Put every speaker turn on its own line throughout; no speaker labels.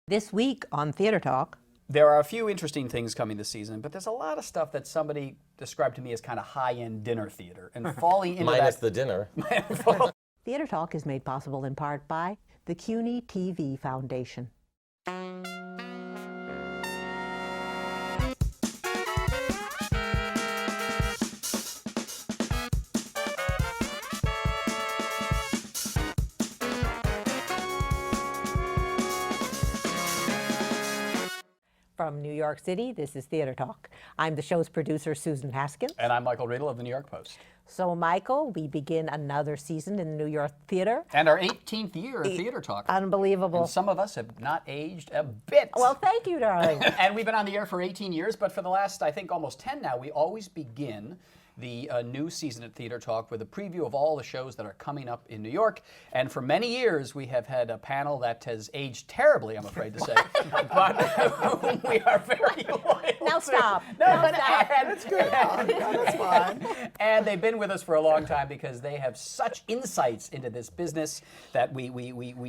This week on Theater Talk.
There are a few interesting things coming this season, but there's a lot of stuff that somebody described to me as kind of high-end dinner theater. And falling into
Minus the dinner.
Theater Talk is made possible in part by the CUNY TV Foundation. From New York City, this is Theater Talk. I'm the show's producer, Susan Haskins.
And I'm Michael Riedel of the New York Post.
So, Michael, we begin another season in the New York theater.
And our 18th year of Theater Talk.
Unbelievable.
And some of us have not aged a bit.
Well, thank you, darling.
And we've been on the air for 18 years, but for the last, I think, almost 10 now, we always begin the new season at Theater Talk with a preview of all the shows that are coming up in New York. And for many years, we have had a panel that has aged terribly, I'm afraid to say. But we are very loyal.
Now stop.
No,
now stop.
That's good. That's fine. And they've been with us for a long time because they have such insights into this business that we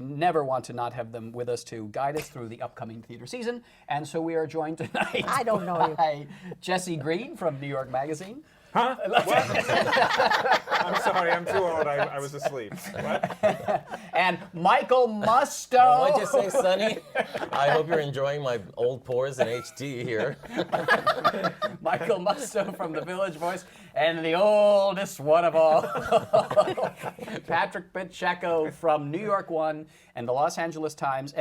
never want to not have them with us to guide us through the upcoming theater season. And so we are joined tonight
I don't know
by Jesse Green from New York Magazine.
Huh? What? I'm sorry, I'm too old. I was asleep. What?
And Michael Musto.
What'd you say, Sonny? I hope you're enjoying my old pores in HD here.
Michael Musto from The Village Voice, and the oldest one of all, Patrick Pacheco from New York One and the Los Angeles Times.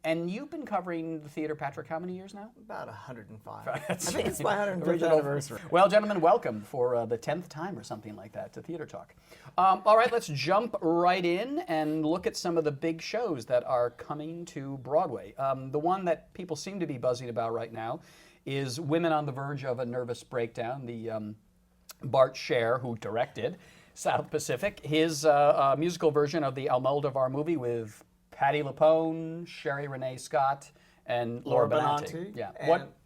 And you've been covering the theater, Patrick, how many years now?
About 105. I think it's my 105th anniversary.
Well, gentlemen, welcome for the 10th time or something like that to Theater Talk. All right, let's jump right in and look at some of the big shows that are coming to Broadway. The one that people seem to be buzzing about right now is Women on the Verge of a Nervous Breakdown, the Bart Scher, who directed South Pacific, his musical version of the Almodovar movie with Patti LuPone, Sherry Renee Scott, and Laura Benanti.
Yeah.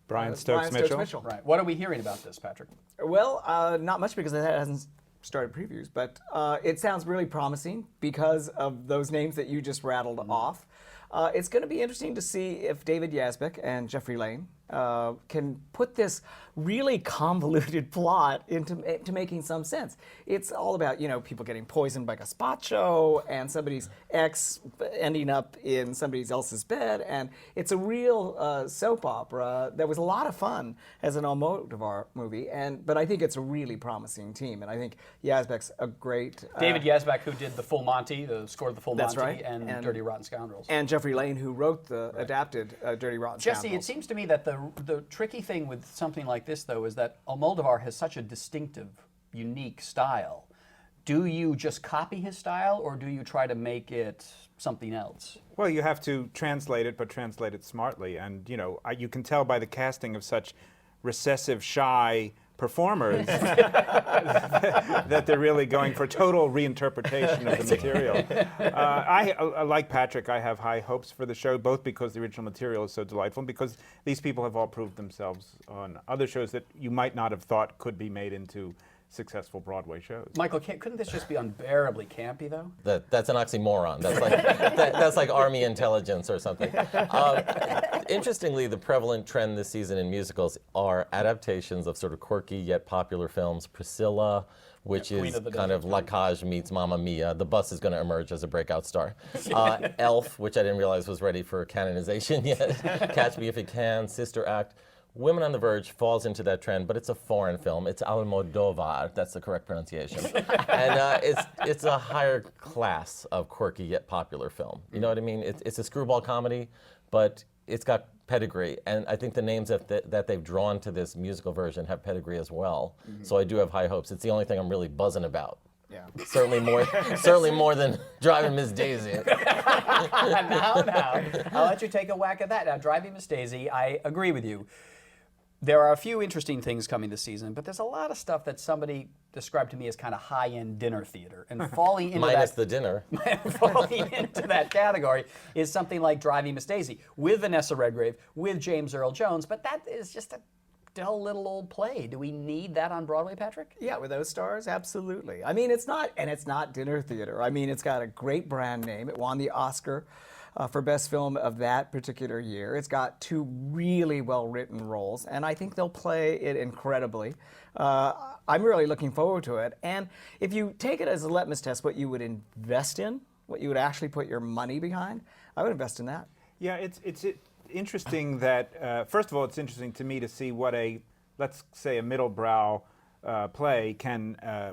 Brian Stokes Mitchell.
Right. What are we hearing about this, Patrick?
Well, not much because it hasn't started previews, but it sounds really promising because of those names that you just rattled off. It's going to be interesting to see if David Yazbek and Jeffrey Lane can put this really convoluted plot into making some sense. It's all about, people getting poisoned by gazpacho and somebody's ex ending up in somebody else's bed, and it's a real soap opera that was a lot of fun as an Almodovar movie, but I think it's a really promising team, and I think Yazbek's a great...
David Yazbek, who did The Full Monty, the score of The Full
That's
Monty,
right.
and Dirty Rotten Scoundrels.
And Jeffrey Lane, who wrote the adapted Dirty Rotten Scoundrels.
Jesse, it seems to me that the tricky thing with something like this, though, is that Almodovar has such a distinctive, unique style. Do you just copy his style, or do you try to make it something else?
Well, you have to translate it, but translate it smartly. And, you can tell by the casting of such recessive, shy performers that they're really going for total reinterpretation of the material. Like Patrick, I have high hopes for the show, both because the original material is so delightful and because these people have all proved themselves on other shows that you might not have thought could be made into successful Broadway shows.
Michael, couldn't this just be unbearably campy, though?
That's an oxymoron. That's like that's like Army intelligence or something. Interestingly, the prevalent trend this season in musicals are adaptations of sort of quirky yet popular films. Priscilla, which is kind of La Cage meets Mamma Mia. The Bus is going to emerge as a breakout star. Elf, which I didn't realize was ready for canonization yet. Catch Me If You Can, Sister Act. Women on the Verge falls into that trend, but it's a foreign film. It's Almodovar, that's the correct pronunciation. And it's a higher class of quirky yet popular film. You know what I mean? It's a screwball comedy, but it's got pedigree. And I think the names that they've drawn to this musical version have pedigree as well. Mm-hmm. So I do have high hopes. It's the only thing I'm really buzzing about.
Yeah.
Certainly more than Driving Miss Daisy.
Now, I'll let you take a whack at that. Now, Driving Miss Daisy, I agree with you. There are a few interesting things coming this season, but there's a lot of stuff that somebody described to me as kind of high-end dinner theater. And falling into
Minus the dinner.
Falling into that category is something like Driving Miss Daisy, with Vanessa Redgrave, with James Earl Jones, but that is just a dull little old play. Do we need that on Broadway, Patrick?
Yeah, with those stars, absolutely. I mean, it's not dinner theater. I mean, it's got a great brand name. It won the Oscar for Best Film of that particular year. It's got 2 really well-written roles, and I think they'll play it incredibly. I'm really looking forward to it. And if you take it as a litmus test, what you would invest in, what you would actually put your money behind, I would invest in that.
Yeah, it's interesting that, first of all, it's interesting to me to see what let's say a middle-brow play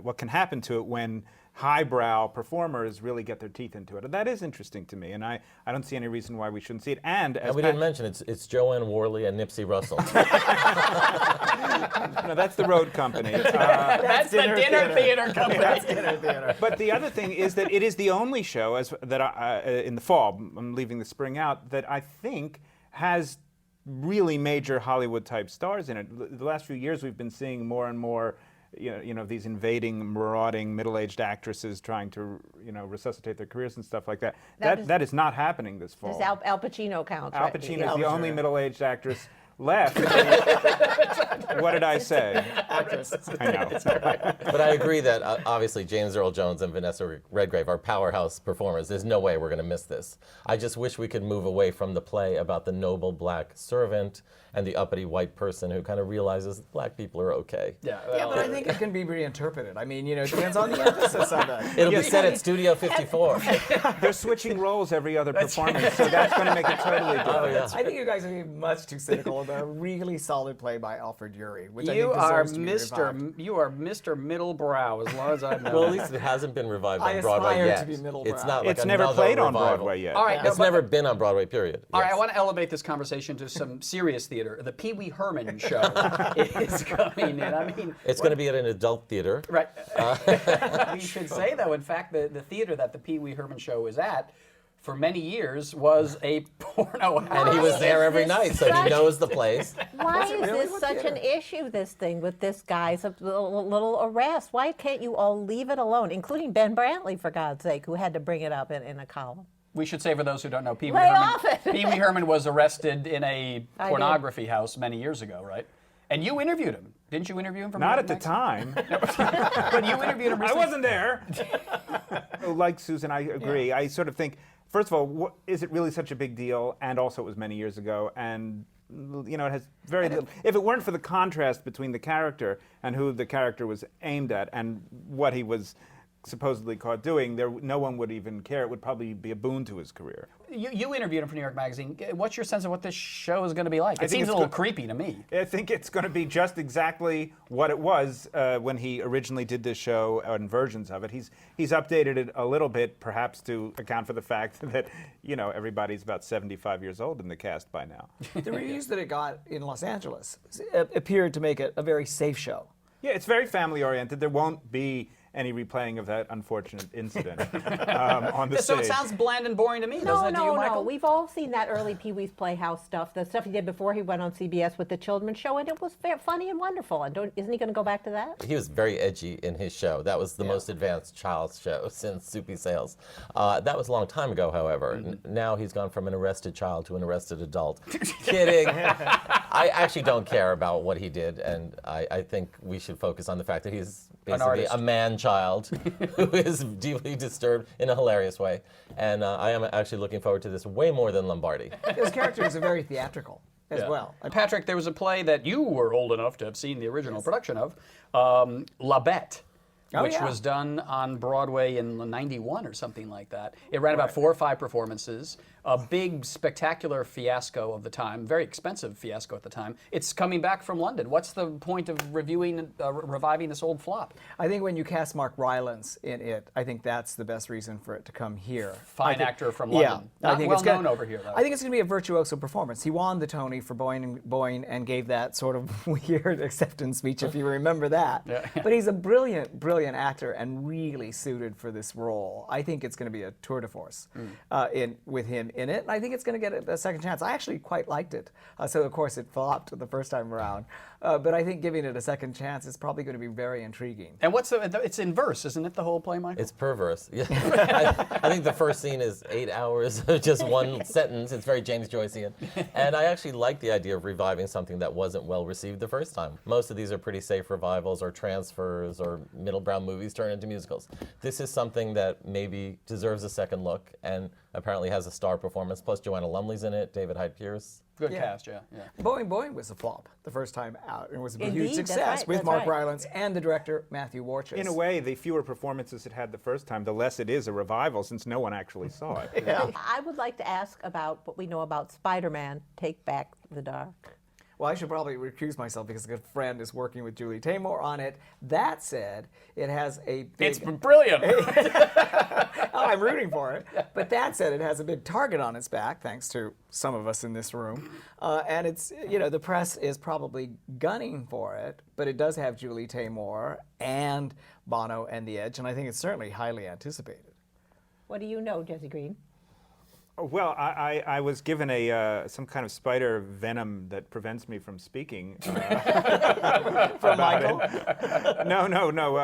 what can happen to it when highbrow performers really get their teeth into it. And that is interesting to me, and I don't see any reason why we shouldn't see it. And
we didn't mention it's Joanne Worley and Nipsey Russell.
No, that's the road company.
That's the dinner theater company.
That's dinner theater.
But the other thing is that it is the only show in the fall, I'm leaving the spring out, that I think has really major Hollywood-type stars in it. The last few years we've been seeing more and more these invading, marauding, middle-aged actresses trying to, resuscitate their careers and stuff like that. That is not happening this fall.
Does Al Pacino count?
Al
right?
Pacino is the only middle-aged actress left. What did I say?
Actress.
I know.
But I agree that obviously James Earl Jones and Vanessa Redgrave are powerhouse performers. There's no way we're going to miss this. I just wish we could move away from the play about the noble black servant and the uppity white person who kind of realizes black people are okay.
Yeah,
Yeah, but I think it can be reinterpreted. I mean, it depends on the emphasis of it.
It'll be set at Studio 54.
They're switching roles every other performance, so that's going to make it totally different.
Oh, yeah.
I think you guys are being much too cynical about a really solid play by Alfred Urey, which I
you
think
are
deserves to be revived.
You are Mr. Middlebrow, as long as I've known.
Well, at least it hasn't been revived
I
on Broadway
aspire
yet.
to be middlebrow.
It's not like
It's never
another
played on
revival.
Broadway yet.
All right,
It's never been on Broadway, period.
All right,
Yes.
I want to elevate this conversation to some serious theater. The Pee-wee Herman Show is coming in. I mean,
It's going to be at an adult theater.
right. We should say, though, in fact, the theater that the Pee-wee Herman Show is at for many years was a porno house.
And he was there every
Is
night,
this
so he
such-
knows the place.
Why is
really?
this
What
such an issue, this thing with this guy's little arrest? Why can't you all leave it alone, including Ben Brantley, for God's sake, who had to bring it up in a column?
We should say, for those who don't know, Pee-wee
Lay
Herman,
off it.
Pee-wee Herman was arrested in a
I did.
pornography house many years ago, right? And you interviewed him. Didn't you interview him for
Not
Music
at the
Magazine?
time.
But you interviewed him
I
recently.
wasn't there. Like Susan, I agree. I sort of think, first of all, is it really such a big deal? And also, it was many years ago, and it has very little. If it weren't for the contrast between the character and who the character was aimed at, and what he was supposedly caught doing, no one would even care. It would probably be a boon to his career.
You interviewed him for New York Magazine. What's your sense of what this show is going to be like?
I
It
think
seems a
it's
little
go-
creepy to me.
I think it's going to be just exactly what it was when he originally did this show and versions of it. He's updated it a little bit, perhaps to account for the fact that everybody's about 75 years old in the cast by now.
The reviews that it got in Los Angeles appeared to make it a very safe show.
Yeah, it's very family oriented. There won't be any replaying of that unfortunate incident on the
So
stage.
it sounds bland and boring to me,
No,
doesn't it, to you,
no,
Michael?
no. We've all seen that early Pee-wee's Playhouse stuff, the stuff he did before he went on CBS with the children's show, and it was funny and wonderful. And isn't he going to go back to that?
He was very edgy in his show. That was the most advanced child's show since Soupy Sales. That was a long time ago, however. Now he's gone from an arrested child to an arrested adult. Kidding. I actually don't care about what he did, and I think we should focus on the fact that he's basically
artist.
a man-child who is deeply disturbed in a hilarious way. And I am actually looking forward to this way more than Lombardi.
His characters are very theatrical as
Yeah.
well.
Patrick, there was a play that you were old enough to have seen the original production of, La Bête, which
yeah.
was done on Broadway in '91 or something like that. It ran about 4 or 5 performances, a big, spectacular fiasco of the time, very expensive fiasco at the time. It's coming back from London. What's the point of reviving this old flop?
I think when you cast Mark Rylance in it, I think that's the best reason for it to come here.
Fine
I think-
actor from
Yeah,
London.
I
Not
think
well
it's gonna-
known over here, though.
I think it's going to be a virtuoso performance. He won the Tony for Boyne and gave that sort of weird acceptance speech, if you remember that.
Yeah.
But he's a brilliant, brilliant actor and really suited for this role. I think it's going to be a tour de force with him in it. And I think it's going to get a second chance. I actually quite liked it. So, of course, it flopped the first time around. But I think giving it a second chance is probably going to be very intriguing.
And it's in verse, isn't it, the whole play, Michael?
It's perverse. Yeah. I think the first scene is 8 hours of just one sentence. It's very James Joycean. And I actually like the idea of reviving something that wasn't well received the first time. Most of these are pretty safe revivals or transfers or middle brow background movies turn into musicals. This is something that maybe deserves a second look, and apparently has a star performance. Plus, Joanna Lumley's in it, David Hyde Pierce.
Good
Yeah.
cast, yeah.
Boing Boing was a flop the first time out. It was a
Indeed,
huge
that's
success
right,
with
that's
Mark
right.
Rylance and the director Matthew Warchus.
In a way, the fewer performances it had the first time, the less it is a revival, since no one actually saw it.
Yeah.
I would like to ask about what we know about Spider-Man, Take Back the Dark.
Well, I should probably recuse myself because a good friend is working with Julie Taymor on it. That said, it has a big...
It's brilliant.
Oh, I'm rooting for it. But that said, it has a big target on its back, thanks to some of us in this room. And it's, the press is probably gunning for it, but it does have Julie Taymor and Bono and The Edge, and I think it's certainly highly anticipated.
What do you know, Jesse Green?
Well, I was given some kind of spider venom that prevents me from speaking.
From Michael?
No.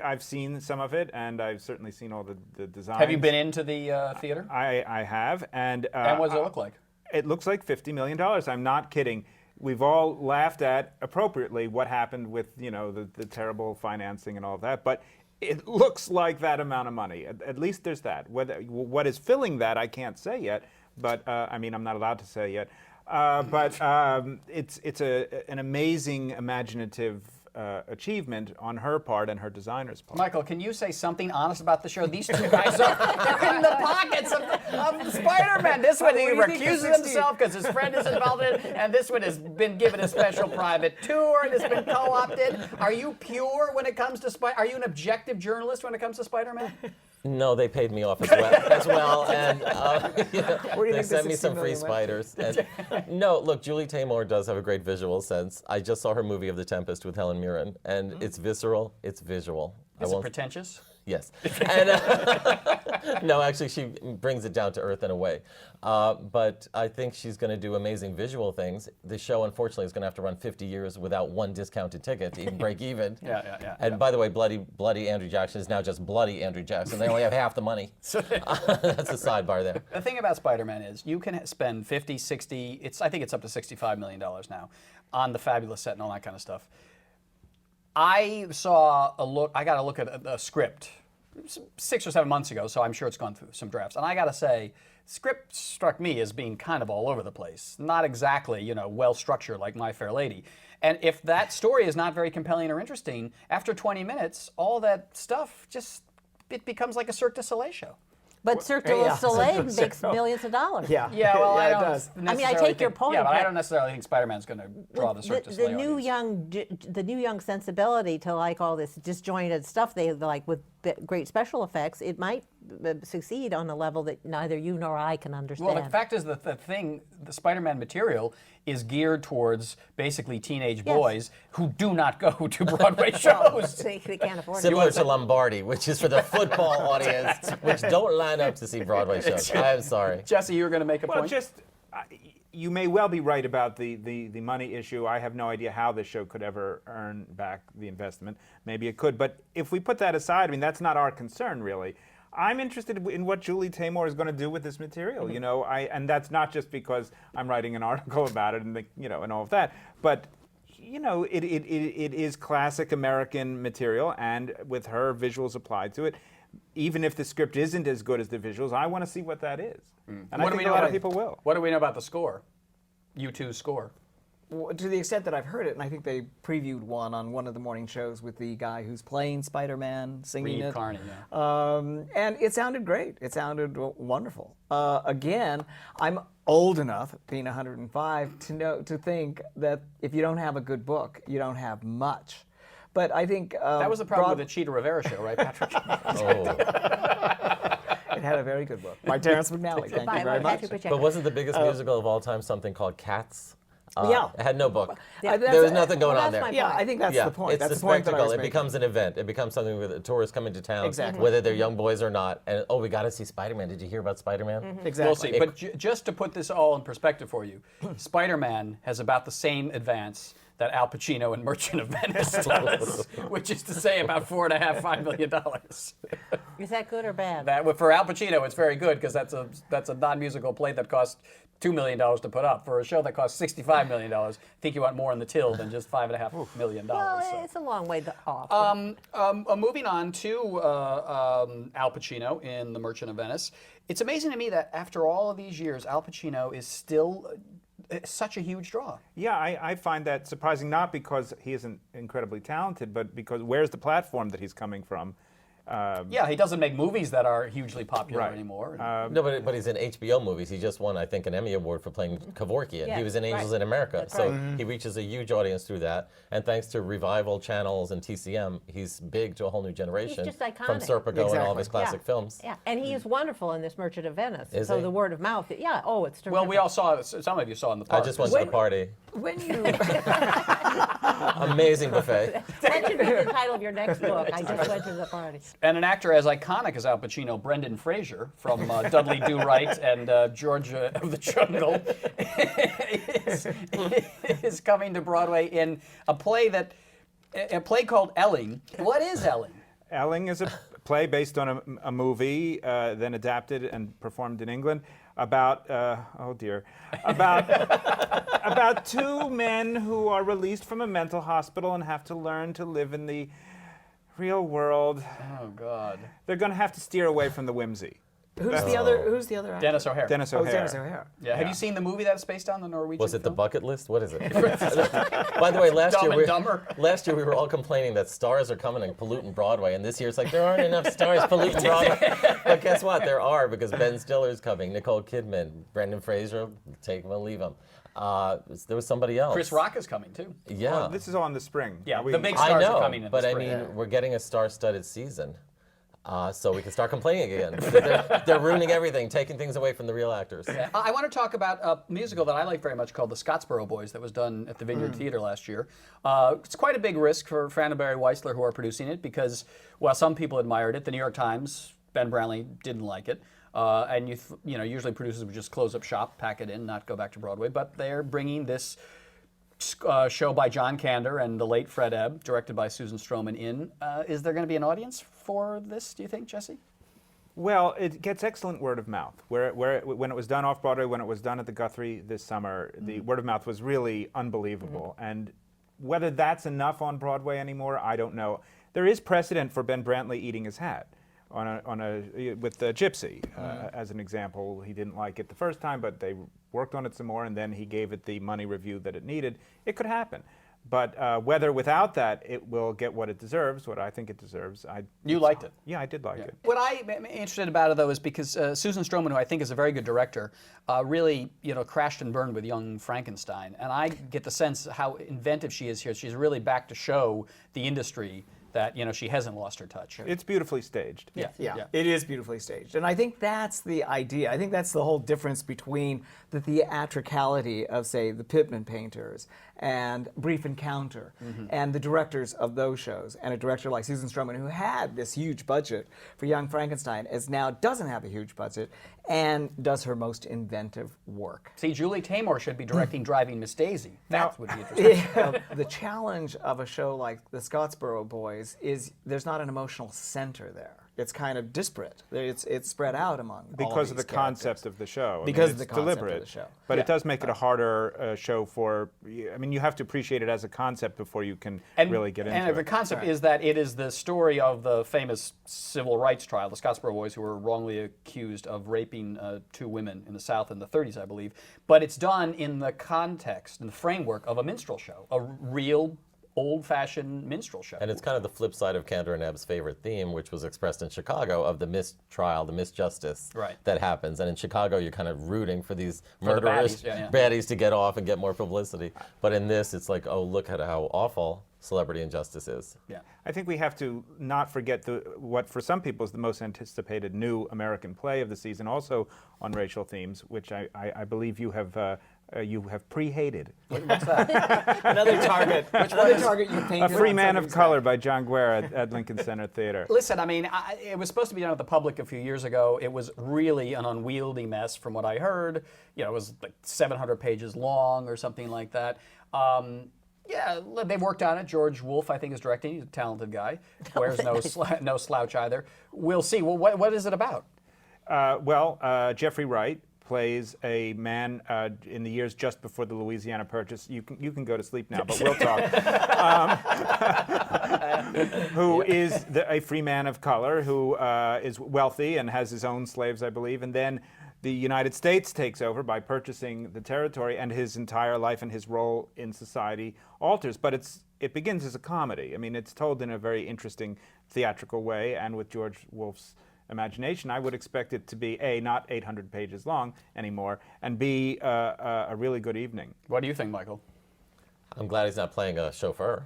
I've seen some of it, and I've certainly seen all the designs.
Have you been into the theater?
I have, and
And what does it look like?
It looks like $50 million. I'm not kidding. We've all laughed at, appropriately, what happened with the terrible financing and all of that, but it looks like that amount of money. At least there's that. What is filling that, I can't say yet, but I'm not allowed to say yet. But it's an amazing imaginative achievement on her part and her designer's part.
Michael, can you say something honest about the show? These two guys are in the pockets of Spider-Man. This one, he
What do you think of
recuses
16?
himself because his friend is involved in it, and this one has been given a special private tour and has been co-opted. Are you pure when it comes to Spider? Are you an objective journalist when it comes to Spider-Man?
No, they paid me off as well, and
Where do you
they
think the
sent me
16
some free
million went?
spiders. And, no, look, Julie Taymor does have a great visual sense. I just saw her movie of The Tempest with Helen Mirren, and it's visceral, it's visual.
Is it pretentious?
Yes. And, no, actually, she brings it down to earth in a way. But I think she's going to do amazing visual things. The show, unfortunately, is going to have to run 50 years without one discounted ticket to even break even.
Yeah.
And by the way, bloody Andrew Jackson is now just bloody Andrew Jackson. They only have half the money. That's a sidebar there.
The thing about Spider-Man is you can spend 50, 60, I think it's up to $65 million now on the fabulous set and all that kind of stuff. I got a look at a script 6 or 7 months ago, so I'm sure it's gone through some drafts. And I got to say, script struck me as being kind of all over the place. Not exactly, well structured like My Fair Lady. And if that story is not very compelling or interesting, after 20 minutes, all that stuff it becomes like a Cirque du Soleil show.
But Cirque du
Yeah.
Soleil makes millions of dollars.
Yeah.
Yeah, well,
yeah,
I
it
don't
does.
necessarily
I take your
think-
point,
Yeah, but I
but-
don't necessarily think Spider-Man's going to draw the Cirque du Soleil audience.
The new young sensibility to like all this disjointed stuff they like with great special effects, it might succeed on a level that neither you nor I can understand.
Well, the fact is that the Spider-Man material is geared towards basically teenage boys who do not go to Broadway shows.
they can't afford it.
Similar to Lombardi, which is for the football audience, which don't line up to see Broadway shows. I'm sorry.
Jesse, you were going to make a
Well,
point?
you may well be right about the money issue. I have no idea how this show could ever earn back the investment. Maybe it could, but if we put that aside, that's not our concern really. I'm interested in what Julie Taymor is going to do with this material. And that's not just because I'm writing an article about it and and all of that, but it is classic American material, and with her visuals applied to it. Even if the script isn't as good as the visuals, I want to see what that is. And I think a lot of people will.
What do we know about the score? U2's score.
Well, to the extent that I've heard it, and I think they previewed one on one of the morning shows with the guy who's playing Spider-Man, singing
Reed
it.
Carney, yeah.
And it sounded great. It sounded wonderful. Again, I'm old enough, being 105, to think that if you don't have a good book, you don't have much. But I think
That was the problem with the Cheetah Rivera show, right, Patrick?
Oh.
It had a very good book by Terrence McNally. Thank
By
you very much.
Patrick Pacheco.
But wasn't the biggest musical of all time something called Cats?
Yeah.
It had no book.
Yeah,
There was nothing going
well,
on
that's
there.
my
Yeah,
point.
I think that's
Yeah,
the point.
it's
That's
the
the point that I
spectacle.
was
It
making.
becomes an event. It becomes something where the tourists come into town,
Exactly.
whether they're young boys or not. And we got to see Spider-Man. Did you hear about Spider-Man?
Exactly.
We'll see. But just to put this all in perspective for you, Spider-Man has about the same advance that Al Pacino in Merchant of Venice does, which is to say about $4.5–5 million.
Is that good or bad?
For Al Pacino, it's very good because that's a non-musical play that cost $2 million to put up. For a show that costs $65 million, I think you want more in the till than just $5.5 million.
Well,
so.
it's a long way off.
Moving on to Al Pacino in The Merchant of Venice. It's amazing to me that after all of these years, Al Pacino is still such a huge draw.
Yeah, I find that surprising, not because he isn't incredibly talented, but because where's the platform that he's coming from?
Yeah, he doesn't make movies that are hugely popular
Right.
anymore.
No, but he's in HBO movies. He just won, I think, an Emmy Award for playing Kevorkian.
Yeah,
He was in Angels
right.
in America.
That's
So
right.
he reaches a huge audience through that. And thanks to Revival channels and TCM, he's big to a whole new generation.
just
From
iconic.
Serpico and all of his
Exactly.
classic films.
Yeah, and he is wonderful in this Merchant of Venice.
Is
so
he?
the word of mouth, yeah. Oh, it's terrific.
Well, we all saw, some of you saw in the
I
park.
just went to the party.
When you
Amazing buffet.
That should be the title of your next book. I just went to the party.
And an actor as iconic as Al Pacino, Brendan Fraser, from Dudley Do Right and Georgia of the Jungle, is coming to Broadway in a play called Elling. What is Elling?
Elling is a play based on a movie, then adapted and performed in England about about two men who are released from a mental hospital and have to learn to live in the real world.
Oh God,
They're going to have to steer away from the whimsy.
who's the other actor?
Dennis O'Hare.
Dennis
Oh,
O'Hare.
Dennis O'Hare.
Yeah. Have you seen the movie that's based on the Norwegian?
Was it the
film?
bucket list? What is it? By the way,
Dumb and Dumber.
last year we were all complaining that stars are coming and polluting Broadway, and this year it's like there aren't enough stars polluting Broadway. But guess what? There are, because Ben Stiller's coming, Nicole Kidman, Brendan Fraser, take him or leave him. There was somebody else.
Chris Rock is coming too.
Yeah.
Well, this is all in the spring.
Yeah,
Are we-
the big
I
stars
know,
are coming in
but
the
I
spring.
mean, we're getting a star-studded season. So we can start complaining again. They're ruining everything, taking things away from the real actors.
I want to talk about a musical that I like very much called The Scottsboro Boys that was done at the Vineyard Theater last year. It's quite a big risk for Fran and Barry Weissler, who are producing it, because while some people admired it, the New York Times, Ben Brantley, didn't like it. And usually producers would just close up shop, pack it in, not go back to Broadway. But they're bringing this show by John Kander and the late Fred Ebb, directed by Susan Stroman, in. Is there going to be an audience for this, do you think, Jesse?
Well, it gets excellent word of mouth. When it was done off Broadway, when it was done at the Guthrie this summer, the word of mouth was really unbelievable. And whether that's enough on Broadway anymore, I don't know. There is precedent for Ben Brantley eating his hat with the Gypsy, as an example. He didn't like it the first time, but they worked on it some more, and then he gave it the money review that it needed. It could happen. But whether without that it will get what it deserves, what I think it deserves.
You liked it?
Yeah, I did like it.
What I'm interested about it, though, is because Susan Stroman, who I think is a very good director, really, crashed and burned with Young Frankenstein. And I get the sense how inventive she is here. She's really back to show the industry that, she hasn't lost her touch.
It's beautifully staged.
Yeah.
It is beautifully staged. And I think that's the idea. I think that's the whole difference between the theatricality of, say, the Pittman Painters and Brief Encounter and the directors of those shows. And a director like Susan Stroman, who had this huge budget for Young Frankenstein, now doesn't have a huge budget and does her most inventive work.
See, Julie Taymor should be directing Driving Miss Daisy. That would be interesting.
The challenge of a show like the Scottsboro Boys is there's not an emotional center there. It's kind of disparate. It's spread out among all
Because of
these
the concept
characters.
of the show.
Because of
it's
the concept of
deliberate,
the show.
But
Yeah.
it does make it a harder show for. I mean, you have to appreciate it as a concept before you can really get into
and
it.
the concept is that it is the story of the famous civil rights trial, the Scottsboro Boys, who were wrongly accused of raping two women in the South in the 30s, I believe. But it's done in the context, in the framework of a minstrel show, a real old-fashioned minstrel show.
And it's kind of the flip side of Kander and Ebb's favorite theme, which was expressed in Chicago, of the mistrial, the misjustice that happens. And in Chicago, you're kind of rooting for these murderers, baddies to get off and get more publicity. But in this, it's like, oh, look at how awful celebrity injustice is.
Yeah.
I think we have to not forget what for some people is the most anticipated new American play of the season, also on racial themes, which I believe you have pre-hated.
What's that?
Another target. Another target you
A
painted.
Free
on
Man of
somebody's
Color by John Guerra at Lincoln Center Theater.
Listen, I mean, it was supposed to be done at the Public a few years ago. It was really an unwieldy mess from what I heard. It was like 700 pages long or something like that. Yeah, they've worked on it. George Wolfe, I think, is directing. He's a talented guy. Wears no slouch either. We'll see. Well, what is it about?
Jeffrey Wright plays a man in the years just before the Louisiana Purchase. You can go to sleep now, but we'll talk. Who is a free man of color who is wealthy and has his own slaves, I believe, and then the United States takes over by purchasing the territory, and his entire life and his role in society alters. But it begins as a comedy. I mean, it's told in a very interesting theatrical way, and with George Wolfe's imagination, I would expect it to be A, not 800 pages long anymore, and B, a really good evening.
What do you think, Michael?
I'm glad he's not playing a chauffeur.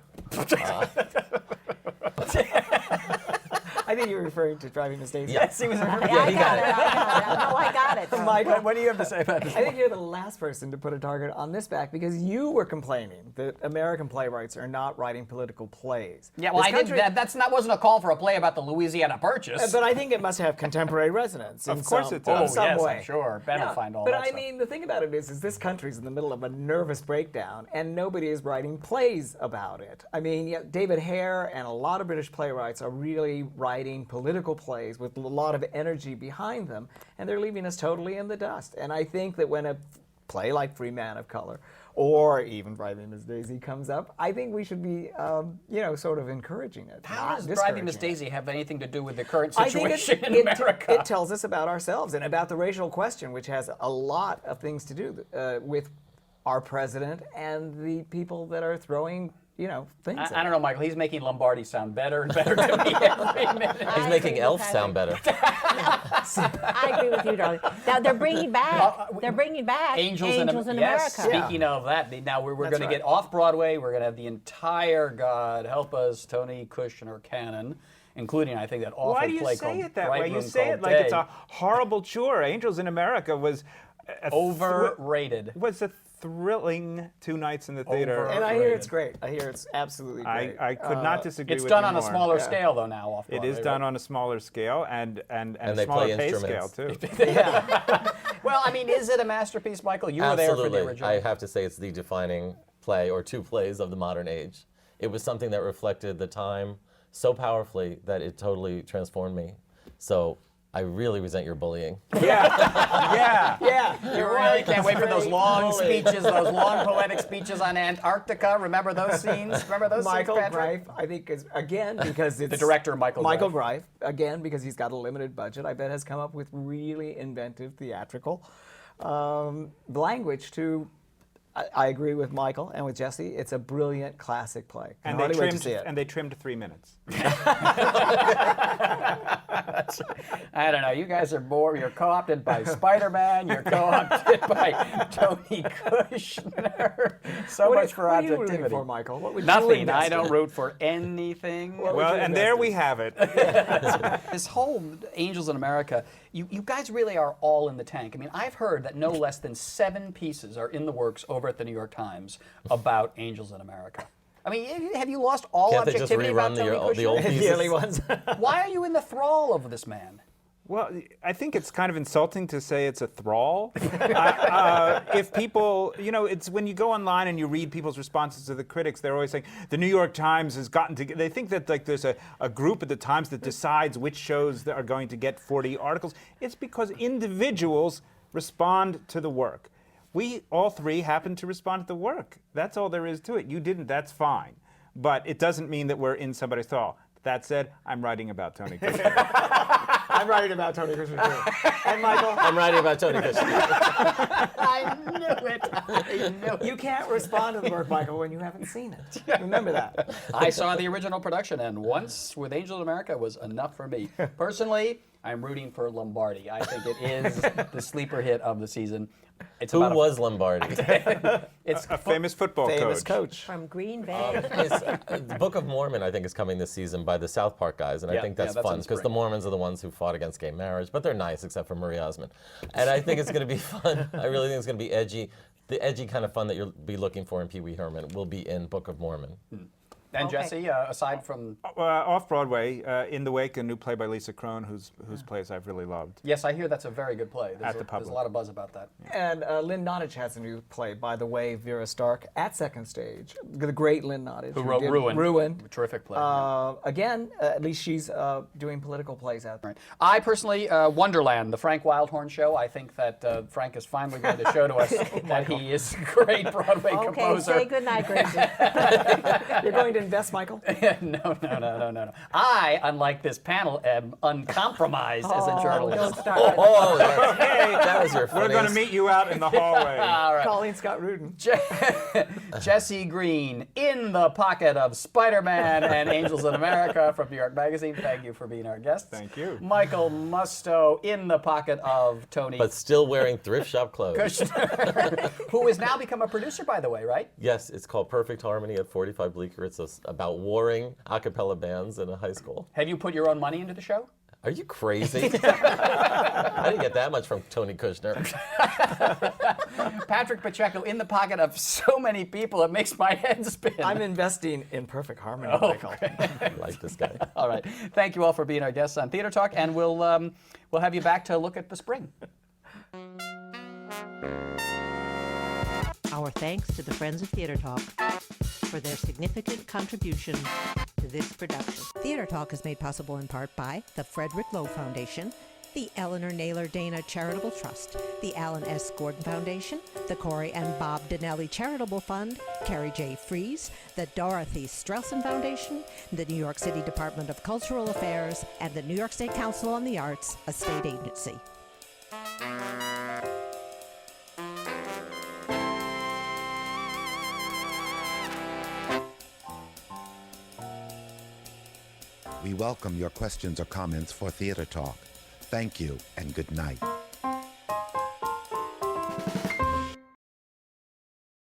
I think you were referring to Driving Miss Daisy.
Yes,
he was
I got it. No, I got it.
Michael,
What do you have to say about this?
I think you're the last person to put a target on this back because you were complaining that American playwrights are not writing political plays.
Yeah, well,
This country-
that wasn't a call for a play about the Louisiana Purchase.
But I think it must have contemporary resonance.
Of course it does.
In some
yes,
way.
I'm sure. Ben will
Yeah,
find all
but
that
I
stuff.
mean, the thing about it is this country's in the middle of a nervous breakdown, and nobody is writing plays about it. I mean, yeah, David Hare and a lot of British playwrights are really writing political plays with a lot of energy behind them, and they're leaving us totally in the dust. And I think that when a play like Free Man of Color or even Driving Miss Daisy comes up, I think we should be, sort of encouraging it.
How
not
does Driving Miss
discouraging it.
Daisy have anything to do with the current
I think
situation in America?
it tells us about ourselves and about the racial question, which has a lot of things to do with our president and the people that are throwing, things.
I don't know, Michael. He's making Lombardi sound better and better to me every minute.
He's
I
making
agree
Elf
with
sound better.
I agree with you, darling. Now they're bringing back. They're bringing back
Angels in
America.
Yes, speaking of that, now we're going to
right.
get off Broadway. We're going to have the entire, God help us, Tony Kushner canon, including, I think, that awful
Why do you
play
say
called
it that
Bright
way? You
Room
say
Called
it like it's
Day.
a horrible chore. Angels in America was
Overrated.
was a thrilling 2 nights in the theater.
And I hear it's great. I hear it's absolutely great.
I could not disagree
It's
with
done
you
on a
more.
smaller scale, though, now off
It
Broadway.
is done on a smaller scale and a
they
smaller
play
pay scale
instruments.
too.
Well, I mean, is it a masterpiece, Michael? You were there for the
Absolutely.
original.
I have to say it's the defining play or 2 plays of the modern age. It was something that reflected the time so powerfully that it totally transformed me. So I really resent your bullying.
Yeah.
Yeah,
You really can't wait for those long speeches, those long poetic speeches on Antarctica. Remember those scenes? Remember those
Michael
scenes, Patrick?
Greif, I think, is again because it's
The director, Michael
Greif, again because he's got a limited budget. I bet has come up with really inventive theatrical language to. I agree with Michael and with Jesse. It's a brilliant classic play.
And
Can't
they
hardly wait to see it.
trimmed 3 minutes.
I don't know. You guys are bored. You're co-opted by Spider-Man. You're co-opted by Tony Kushner. So much for
what are you
objectivity.
rooting for, Michael? What would you
Nothing.
invest
I don't
in?
root for anything.
What would
Well,
you
and
invest
there
in?
we have it.
This whole Angels in America, you guys really are all in the tank. I mean, I've heard that no less than 7 pieces are in the works over at the New York Times about Angels in America. I mean, have you lost all
Can't they just
objectivity about
rerun
Tony
the
Kushner?
old pieces?
The early ones.
Why are you in the thrall of this man?
Well, I think it's kind of insulting to say it's a thrall. If people, it's when you go online and you read people's responses to the critics, they're always saying the New York Times has gotten to. They think that like there's a group at the Times that decides which shows that are going to get 40 articles. It's because individuals respond to the work. We all 3 happen to respond to the work. That's all there is to it. You didn't. That's fine, but it doesn't mean that we're in somebody's thrall. That said, I'm writing about Tony Kushner.
I'm writing about Tony Kushner too. And Michael,
I'm writing about Tony Kushner.
I knew it. I knew it.
you can't respond to the work, Michael, when you haven't seen it. Remember that.
I saw the original production, and once with Angels in America was enough for me. Personally, I'm rooting for Lombardi. I think it is the sleeper hit of the season. It's
Who
about a-
was Lombardi?
It's
A famous football
Famous
coach.
coach.
From Green Bay.
The Book of Mormon, I think, is coming this season by the South Park guys, and
Yeah,
I think
yeah,
that's
that's
fun
in
because the
spring.
Mormons are the ones who fought against gay marriage, but they're nice except for Marie Osmond. And I think it's going to be fun. I really think it's going to be edgy. The edgy kind of fun that you'll be looking for in Pee-wee Herman will be in Book of Mormon.
And
Okay.
Jesse, aside from
Off Broadway, In the Wake, a new play by Lisa Krohn, whose plays I've really loved.
yes, I hear that's a very good play.
At the
There's
Public.
a lot of buzz about that.
And Lynn Nottage has a new play, By the Way, Vera Stark, at Second Stage. The great Lynn Nottage.
Who wrote
did
Ruin?
Ruin.
Terrific play.
Again, at least she's doing political plays out there.
Right. I personally, Wonderland, the Frank Wildhorn show. I think that Frank is finally going to show to us that he is a great Broadway
Okay,
composer.
say goodnight, Gracie.
You're going to invest, Michael?
No. I, unlike this panel, am uncompromised as a
Don't
journalist.
start.
Oh, that was your
We're going to
funniest.
meet you out in the hallway.
All right.
Colleen Scott Rudin.
Jesse Green, in the pocket of Spider-Man and Angels in America from New York Magazine. Thank you for being our guest.
Thank you.
Michael Musto, in the pocket of Tony
But still wearing thrift shop clothes.
Kushner, who has now become a producer, by the way, right?
Yes, it's called Perfect Harmony at 45 Bleecker. It's about warring a cappella bands in a high school.
Have you put your own money into the show?
Are you crazy? I didn't get that much from Tony Kushner.
Patrick Pacheco, in the pocket of so many people, it makes my head spin.
I'm investing in Perfect Harmony, Michael.
I like this guy.
All right. Thank you all for being our guests on Theater Talk, and we'll have you back to look at the spring.
Our thanks to the Friends of Theater Talk for their significant contribution to this production. Theater Talk is made possible in part by the Frederick Lowe Foundation, the Eleanor Naylor Dana Charitable Trust, the Alan S. Gordon Foundation, the Corey and Bob Donnelly Charitable Fund, Carrie J. Fries, the Dorothy Strelson Foundation, the New York City Department of Cultural Affairs, and the New York State Council on the Arts, a state agency.
We welcome your questions or comments for Theater Talk. Thank you and good night.